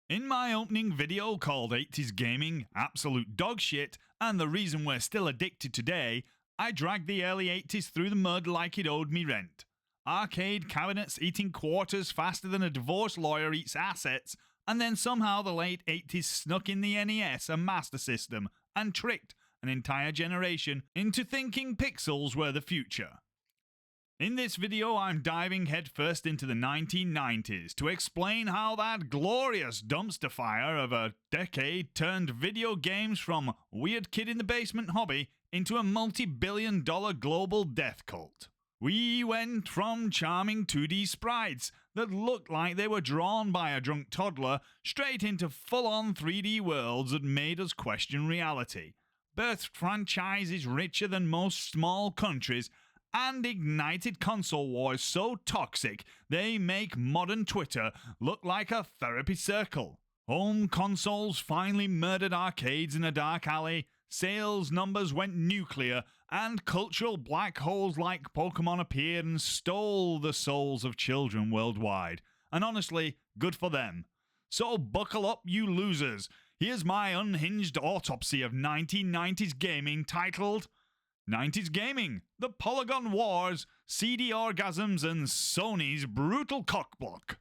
In my opening video called 80's Gaming, Absolute Dogshit, and the reason we're still addicted today, I dragged the early 80's through the mud like it owed me rent. Arcade cabinets eating quarters faster than a divorce lawyer eats assets, and then somehow the late 80's snuck in the NES, a Master System, and tricked an entire generation into thinking pixels were the future. In this video, I'm diving headfirst into the 1990's to explain how that glorious dumpster fire of a decade turned video games from weird kid in the basement hobby into a multi-billion-dollar global death cult. We went from charming 2D sprites that looked like they were drawn by a drunk toddler straight into full-on 3D worlds that made us question reality, birthed franchises richer than most small countries, and ignited console wars so toxic they make modern Twitter look like a therapy circle. Home consoles finally murdered arcades in a dark alley, sales numbers went nuclear, and cultural black holes like Pokemon appeared and stole the souls of children worldwide. And honestly, good for them. So buckle up, you losers. Here's my unhinged autopsy of 1990's gaming titled 90's Gaming, the Polygon Wars, CD Orgasms, and Sony's Brutal Cockblock.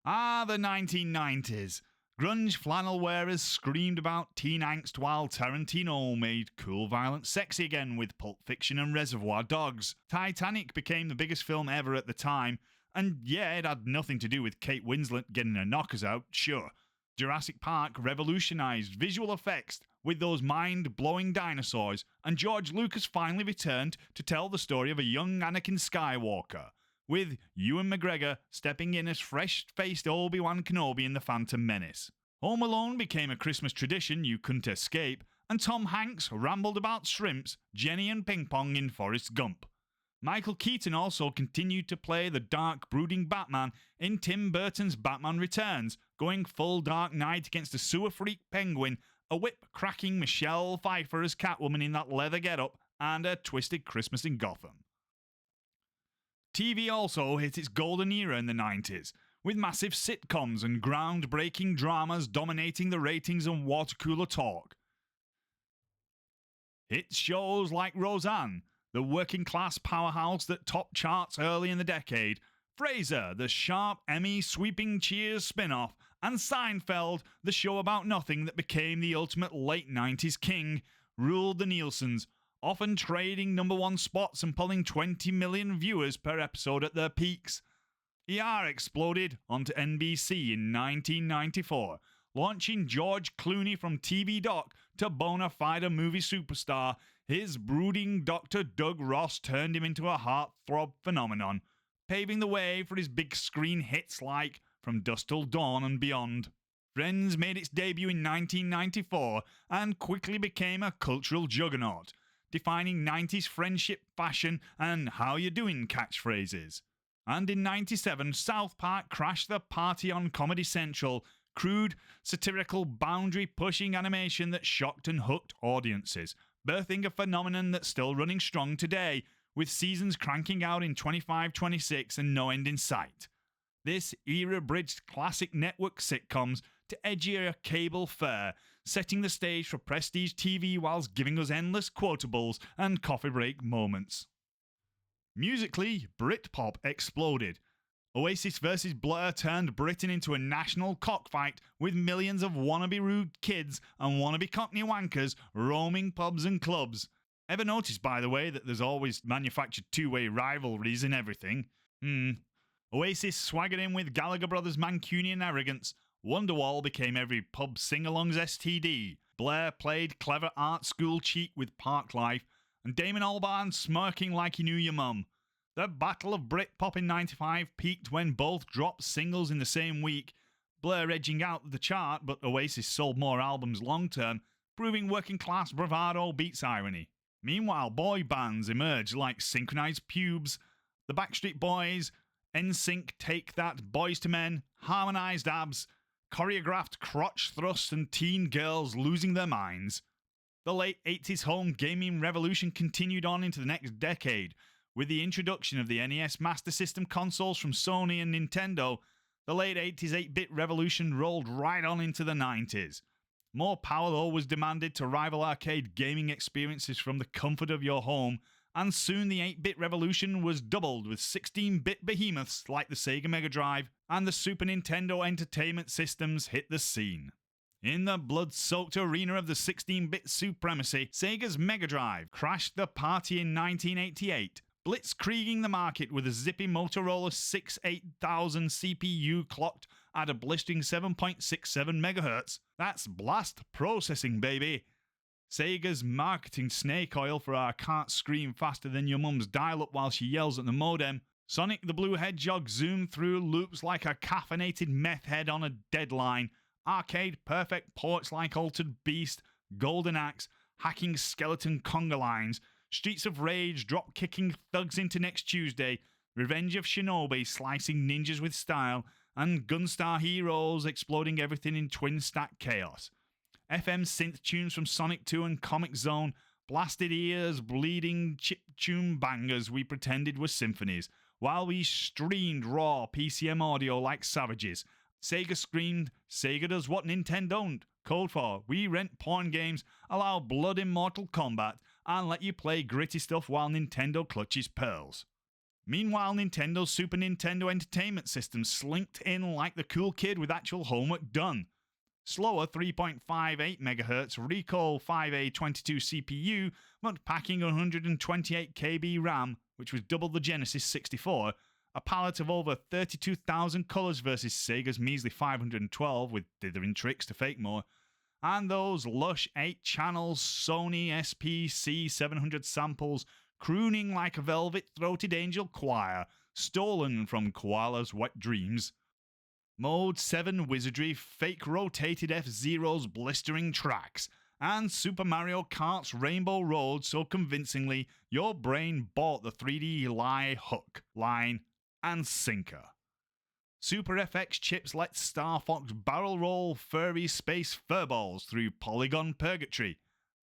The 1990's. Grunge flannel wearers screamed about teen angst while Tarantino made cool violence sexy again with Pulp Fiction and Reservoir Dogs. Titanic became the biggest film ever at the time, and yeah, it had nothing to do with Kate Winslet getting her knockers out, sure. Jurassic Park revolutionized visual effects with those mind-blowing dinosaurs, and George Lucas finally returned to tell the story of a young Anakin Skywalker, with Ewan McGregor stepping in as fresh-faced Obi-Wan Kenobi in The Phantom Menace. Home Alone became a Christmas tradition you couldn't escape, and Tom Hanks rambled about shrimps, Jenny and ping pong in Forrest Gump. Michael Keaton also continued to play the dark, brooding Batman in Tim Burton's Batman Returns, going full Dark Knight against a sewer-freak penguin, a whip-cracking Michelle Pfeiffer as Catwoman in that leather getup, and a twisted Christmas in Gotham. TV also hit its golden era in the 90's, with massive sitcoms and groundbreaking dramas dominating the ratings and water-cooler talk. Hit shows like Roseanne, the working-class powerhouse that topped charts early in the decade, Frasier, the sharp Emmy-sweeping Cheers spin-off, and Seinfeld, the show about nothing that became the ultimate late 90's king, ruled the Nielsen's, often trading #1 spots and pulling 20 million viewers per episode at their peaks. ER exploded onto NBC in 1994, launching George Clooney from TV doc to bona fide movie superstar. His brooding Dr. Doug Ross turned him into a heartthrob phenomenon, paving the way for his big screen hits like From Dusk Till Dawn and beyond. Friends made its debut in 1994 and quickly became a cultural juggernaut, defining 90's friendship, fashion, and how you doing catchphrases. And in 97, South Park crashed the party on Comedy Central, crude, satirical, boundary-pushing animation that shocked and hooked audiences, birthing a phenomenon that's still running strong today, with seasons cranking out in 25, 26 and no end in sight. This era bridged classic network sitcoms to edgier cable fare, setting the stage for prestige TV whilst giving us endless quotables and coffee break moments. Musically, Britpop exploded. Oasis vs Blur turned Britain into a national cockfight with millions of wannabe rude kids and wannabe cockney wankers roaming pubs and clubs. Ever noticed, by the way, that there's always manufactured two-way rivalries in everything? Oasis swaggered in with Gallagher Brothers' Mancunian arrogance. Wonderwall became every pub sing-along's STD. Blair played clever art school cheat with Parklife. And Damon Albarn smirking like he knew your mum. The Battle of Britpop in 95 peaked when both dropped singles in the same week. Blur edging out the chart, but Oasis sold more albums long-term, proving working-class bravado beats irony. Meanwhile, boy bands emerged like Synchronized Pubes, the Backstreet Boys, NSYNC Take That, Boys to Men, Harmonized Abs, choreographed crotch thrusts and teen girls losing their minds. The late 80's home gaming revolution continued on into the next decade, with the introduction of the NES Master System consoles from Sony and Nintendo, The late 80s 8-bit revolution rolled right on into the 90s. More power though was demanded to rival arcade gaming experiences from the comfort of your home, and soon the 8-bit revolution was doubled with 16-bit behemoths like the Sega Mega Drive and the Super Nintendo Entertainment Systems hit the scene. In the blood-soaked arena of the 16-bit supremacy, Sega's Mega Drive crashed the party in 1988, blitzkrieging the market with a zippy Motorola 68000 CPU clocked at a blistering 7.67 MHz. That's blast processing, baby. Sega's marketing snake oil for "I can't scream faster than your mum's dial-up while she yells at the modem." Sonic the Blue Hedgehog zoomed through loops like a caffeinated meth head on a deadline. Arcade perfect ports like Altered Beast, Golden Axe, hacking skeleton conga lines, Streets of Rage drop kicking thugs into Next Tuesday, Revenge of Shinobi slicing ninjas with style, and Gunstar Heroes exploding everything in twin stack chaos. FM synth tunes from Sonic 2 and Comic Zone, blasted ears, bleeding chiptune bangers we pretended were symphonies, while we streamed raw PCM audio like savages. Sega screamed, "Sega does what Nintendo don't." Code for, "We rent porn games, allow blood in Mortal Kombat, and let you play gritty stuff while Nintendo clutches pearls." Meanwhile, Nintendo's Super Nintendo Entertainment System slinked in like the cool kid with actual homework done. Slower 3.58 MHz Recall 5A22 CPU, but packing 128 KB RAM, which was double the Genesis 64, a palette of over 32,000 colours versus Sega's measly 512 with dithering tricks to fake more, and those lush 8-channel Sony SPC 700 samples crooning like a velvet-throated angel choir stolen from Koala's wet dreams. Mode 7 wizardry fake rotated F-Zero's blistering tracks, and Super Mario Kart's Rainbow Road so convincingly your brain bought the 3D lie hook, line, and sinker. Super FX chips let Star Fox barrel roll furry space furballs through Polygon purgatory.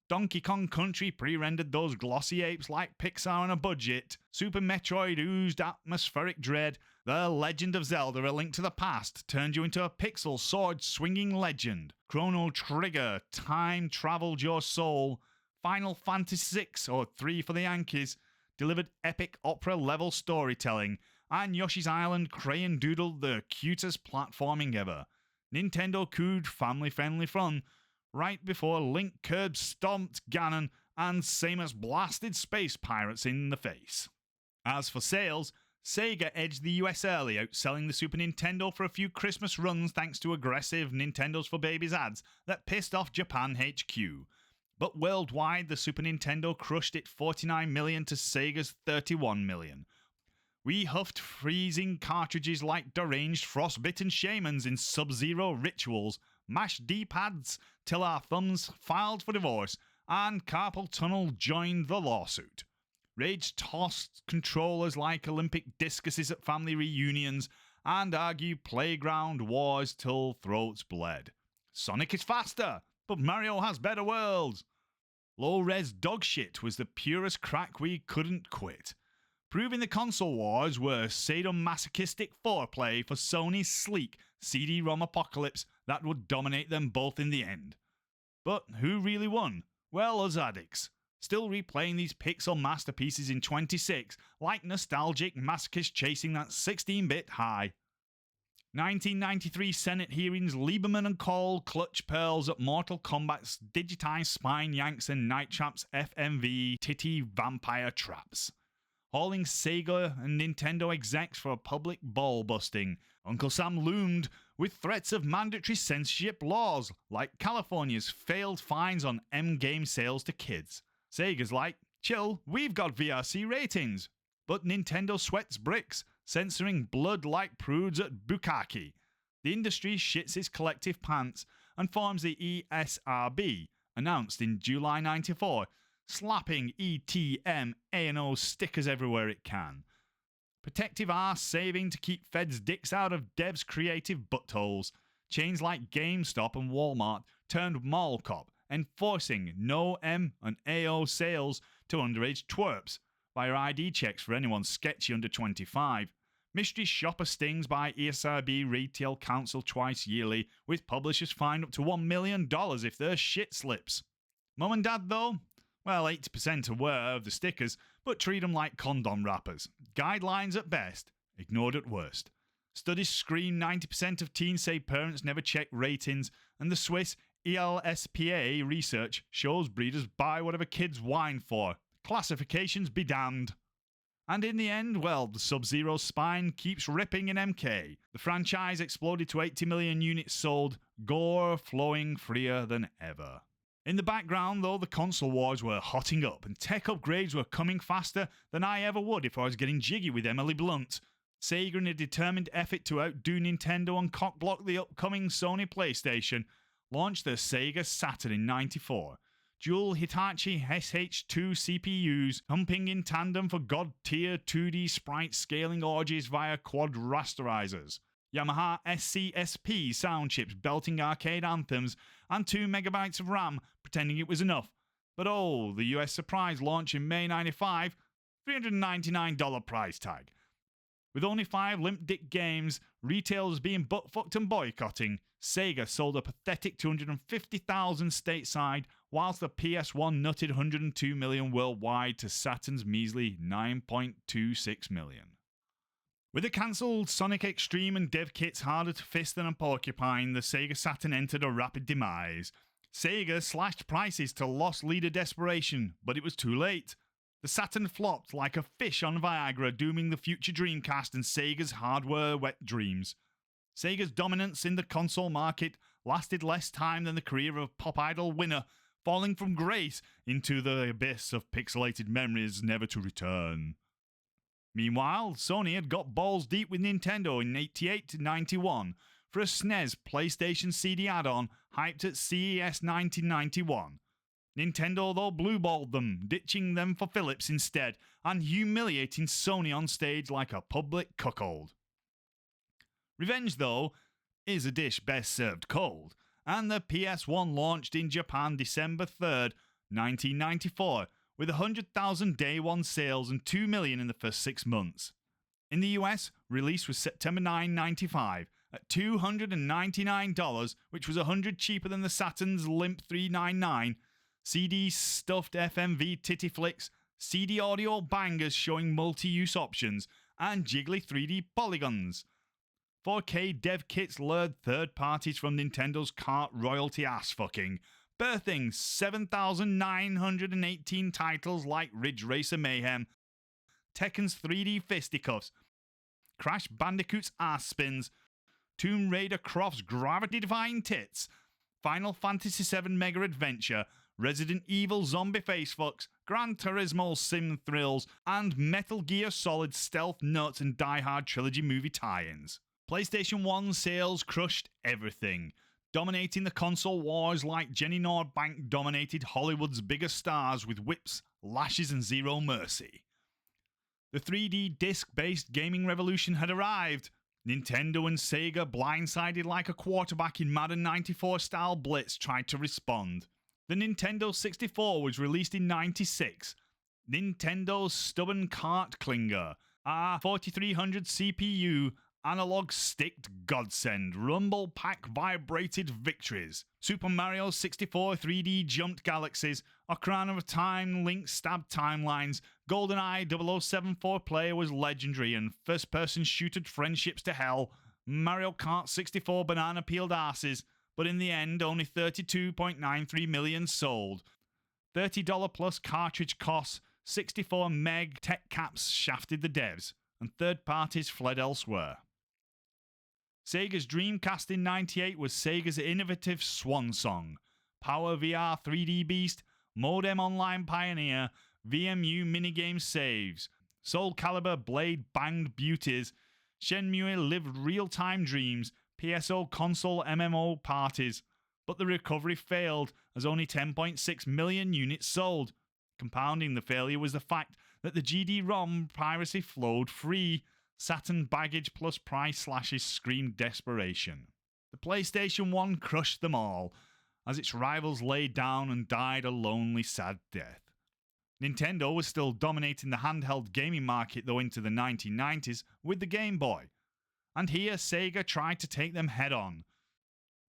Donkey Kong Country pre-rendered those glossy apes like Pixar on a budget. Super Metroid oozed atmospheric dread. The Legend of Zelda: A Link to the Past turned you into a pixel sword-swinging legend. Chrono Trigger time-traveled your soul. Final Fantasy VI, or 3 for the Yankees, delivered epic opera-level storytelling. And Yoshi's Island crayon doodled the cutest platforming ever. Nintendo cooed family-friendly fun right before Link curb stomped Ganon and Samus blasted space pirates in the face. As for sales, Sega edged the US early, outselling the Super Nintendo for a few Christmas runs thanks to aggressive Nintendo's for Babies ads that pissed off Japan HQ. But worldwide, the Super Nintendo crushed it 49 million to Sega's 31 million. We huffed freezing cartridges like deranged frostbitten shamans in Sub-Zero rituals, mashed D-pads till our thumbs filed for divorce, and carpal tunnel joined the lawsuit. Rage tossed controllers like Olympic discuses at family reunions, and argued playground wars till throats bled. Sonic is faster, but Mario has better worlds. Low-res dogshit was the purest crack we couldn't quit. Proving the console wars were sadomasochistic foreplay for Sony's sleek CD-ROM apocalypse that would dominate them both in the end. But who really won? Well, us addicts. Still replaying these pixel masterpieces in 26 like nostalgic masochists chasing that 16-bit high. 1993 Senate hearings, Lieberman and Cole clutch pearls at Mortal Kombat's digitized spine yanks and Night Trap's FMV titty vampire traps. Hauling Sega and Nintendo execs for a public ball busting. Uncle Sam loomed with threats of mandatory censorship laws, like California's failed fines on M-game sales to kids. Sega's like, chill, we've got VRC ratings. But Nintendo sweats bricks, censoring blood like prudes at Bukkake. The industry shits its collective pants and forms the ESRB, announced in July 94, slapping ETM A&O stickers everywhere it can. Protective arse saving to keep feds' dicks out of devs' creative buttholes. Chains like GameStop and Walmart turned mall cop, enforcing no M and AO sales to underage twerps via ID checks for anyone sketchy under 25. Mystery shopper stings by ESRB Retail Council twice yearly, with publishers fined up to $1 million if their shit slips. Mum and Dad, though? Well, 80% aware of the stickers, but treat them like condom wrappers. Guidelines at best, ignored at worst. Studies scream 90% of teens say parents never check ratings, and the Swiss ELSPA research shows breeders buy whatever kids whine for. Classifications be damned. And in the end, well, the Sub-Zero spine keeps ripping in MK. The franchise exploded to 80 million units sold, gore flowing freer than ever. In the background, though, the console wars were hotting up, and tech upgrades were coming faster than I ever would if I was getting jiggy with Emily Blunt. Sega, in a determined effort to outdo Nintendo and cockblock the upcoming Sony PlayStation, launched the Sega Saturn in '94. Dual Hitachi SH2 CPUs humping in tandem for god-tier 2D sprite scaling orgies via quad rasterizers. Yamaha SCSP sound chips belting arcade anthems, and 2 megabytes of RAM pretending it was enough. But oh, the US surprise launch in May '95, $399 price tag. With only 5 limp dick games, retailers being butt-fucked and boycotting, Sega sold a pathetic 250,000 stateside, whilst the PS1 nutted 102 million worldwide to Saturn's measly 9.26 million. With the cancelled Sonic Extreme and dev kits harder to fist than a porcupine, the Sega Saturn entered a rapid demise. Sega slashed prices to loss leader desperation, but it was too late. The Saturn flopped like a fish on Viagra, dooming the future Dreamcast and Sega's hardware wet dreams. Sega's dominance in the console market lasted less time than the career of a pop idol winner, falling from grace into the abyss of pixelated memories never to return. Meanwhile, Sony had got balls deep with Nintendo in '88 to '91 for a SNES PlayStation CD add-on hyped at CES 1991. Nintendo, though, blueballed them, ditching them for Philips instead, and humiliating Sony on stage like a public cuckold. Revenge, though, is a dish best served cold, and the PS1 launched in Japan December 3rd, 1994, with 100,000 day one sales and 2 million in the first 6 months. In the US, release was September 9, 95, at $299, which was $100 cheaper than the Saturn's limp $399. CD stuffed FMV titty flicks, CD audio bangers showing multi-use options, and jiggly 3D polygons. 4K dev kits lured third parties from Nintendo's cart royalty ass fucking, birthing 7,918 titles like Ridge Racer Mayhem, Tekken's 3D fisticuffs, Crash Bandicoot's ass spins, Tomb Raider Croft's gravity-defying tits, Final Fantasy VII Mega Adventure, Resident Evil zombie facefucks, Gran Turismo sim thrills, and Metal Gear Solid stealth nuts and Die Hard trilogy movie tie-ins. PlayStation 1 sales crushed everything, dominating the console wars like Jenny Nordbank dominated Hollywood's biggest stars with whips, lashes, and zero mercy. The 3D disc-based gaming revolution had arrived. Nintendo and Sega, blindsided like a quarterback in Madden 94-style blitz, tried to respond. The Nintendo 64 was released in '96. Nintendo's stubborn cart clinger, our 4300 CPU, analog sticked godsend, rumble pack vibrated victories. Super Mario 64 3D jumped galaxies, Ocarina of Time Link stabbed timelines, GoldenEye 0074 player was legendary and first person shooted friendships to hell, Mario Kart 64 banana peeled asses, but in the end only 32.93 million sold. $30 plus cartridge costs, 64 meg tech caps shafted the devs, and third parties fled elsewhere. Sega's Dreamcast in '98 was Sega's innovative swan song. Power VR 3D Beast, Modem Online Pioneer, VMU minigame saves, Soul Calibur Blade banged beauties, Shenmue lived real-time dreams, PSO console MMO parties, but the recovery failed as only 10.6 million units sold. Compounding the failure was the fact that the GD-ROM piracy flowed free. Saturn baggage plus price slashes screamed desperation. The PlayStation 1 crushed them all, as its rivals laid down and died a lonely, sad death. Nintendo was still dominating the handheld gaming market though into the 1990s with the Game Boy. And here Sega tried to take them head on.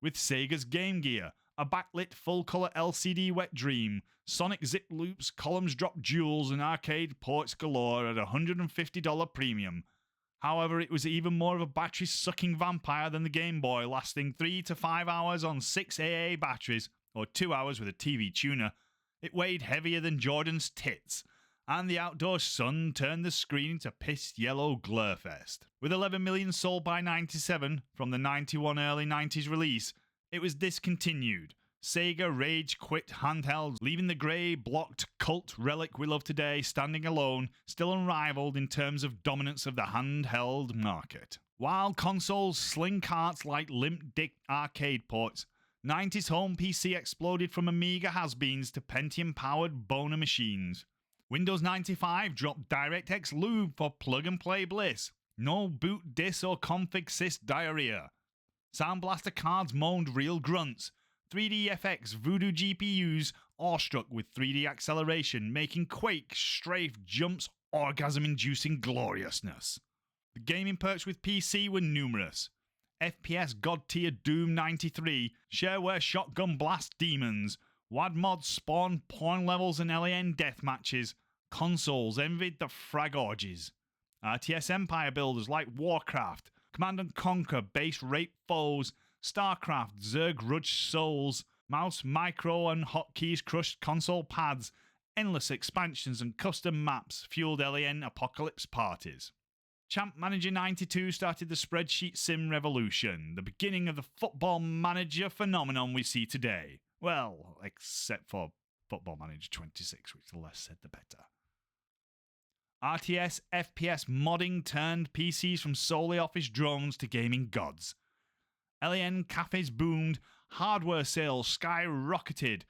With Sega's Game Gear, a backlit full-colour LCD wet dream, Sonic zip loops, columns drop jewels and arcade ports galore at a $150 premium. However, it was even more of a battery-sucking vampire than the Game Boy, lasting 3 to 5 hours on 6 AA batteries, or 2 hours with a TV tuner. It weighed heavier than Jordan's tits, and the outdoor sun turned the screen into pissed yellow glurfest. With 11 million sold by 97 from the 91 early 90s release, it was discontinued. Sega rage quit handheld, leaving the grey, blocked cult relic we love today standing alone, still unrivaled in terms of dominance of the handheld market. While consoles sling carts like limp-dick arcade ports, 90s home PC exploded from Amiga has-beens to Pentium-powered boner machines. Windows 95 dropped DirectX Lube for plug-and-play bliss. No boot dis or config sys diarrhea. Sound Blaster cards moaned real grunts. 3D-FX Voodoo GPUs awestruck with 3D acceleration, making Quake strafe jumps orgasm-inducing gloriousness. The gaming perks with PC were numerous. FPS god-tier Doom 93, shareware shotgun blast demons, WAD mods spawned porn levels and LAN deathmatches, consoles envied the frag orgies. RTS Empire builders like Warcraft, Command & Conquer base rape foes, StarCraft Zerg Rudge Souls, mouse micro and hotkeys crushed console pads, endless expansions and custom maps fueled LAN apocalypse parties. Champ Manager 92 started the spreadsheet sim revolution, the beginning of the football manager phenomenon we see today. Well, except for Football Manager 26, which the less said the better. RTS FPS modding turned PCs from solely office drones to gaming gods. LAN cafes boomed, hardware sales skyrocketed,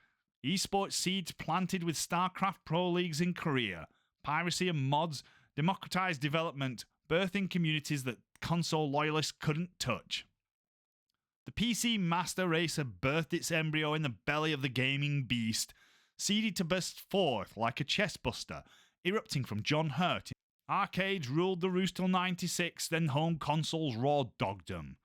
esports seeds planted with StarCraft Pro Leagues in Korea, piracy and mods democratized development, birthing communities that console loyalists couldn't touch. The PC Master Racer birthed its embryo in the belly of the gaming beast, seeded to burst forth like a chestbuster, erupting from John Hurt. Arcades ruled the roost till 96, then home consoles raw dogdom.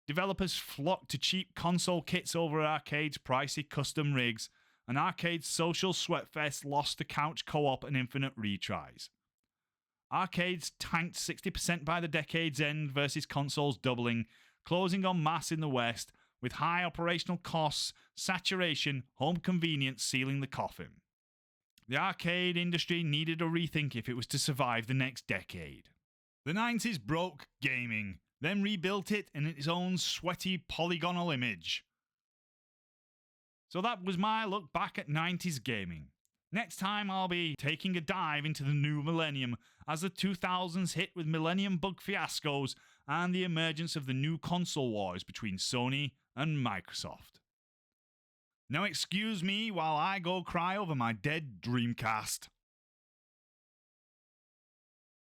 Developers flocked to cheap console kits over arcades' pricey custom rigs, and arcades' social sweatfest lost to couch co-op and infinite retries. Arcades tanked 60% by the decade's end versus consoles doubling, closing en masse in the West, with high operational costs, saturation, home convenience sealing the coffin. The arcade industry needed a rethink if it was to survive the next decade. The 90s broke gaming, then rebuilt it in its own sweaty polygonal image. So that was my look back at 90s gaming. Next time I'll be taking a dive into the new millennium as the 2000s hit with millennium bug fiascos and the emergence of the new console wars between Sony and Microsoft. Now excuse me while I go cry over my dead Dreamcast.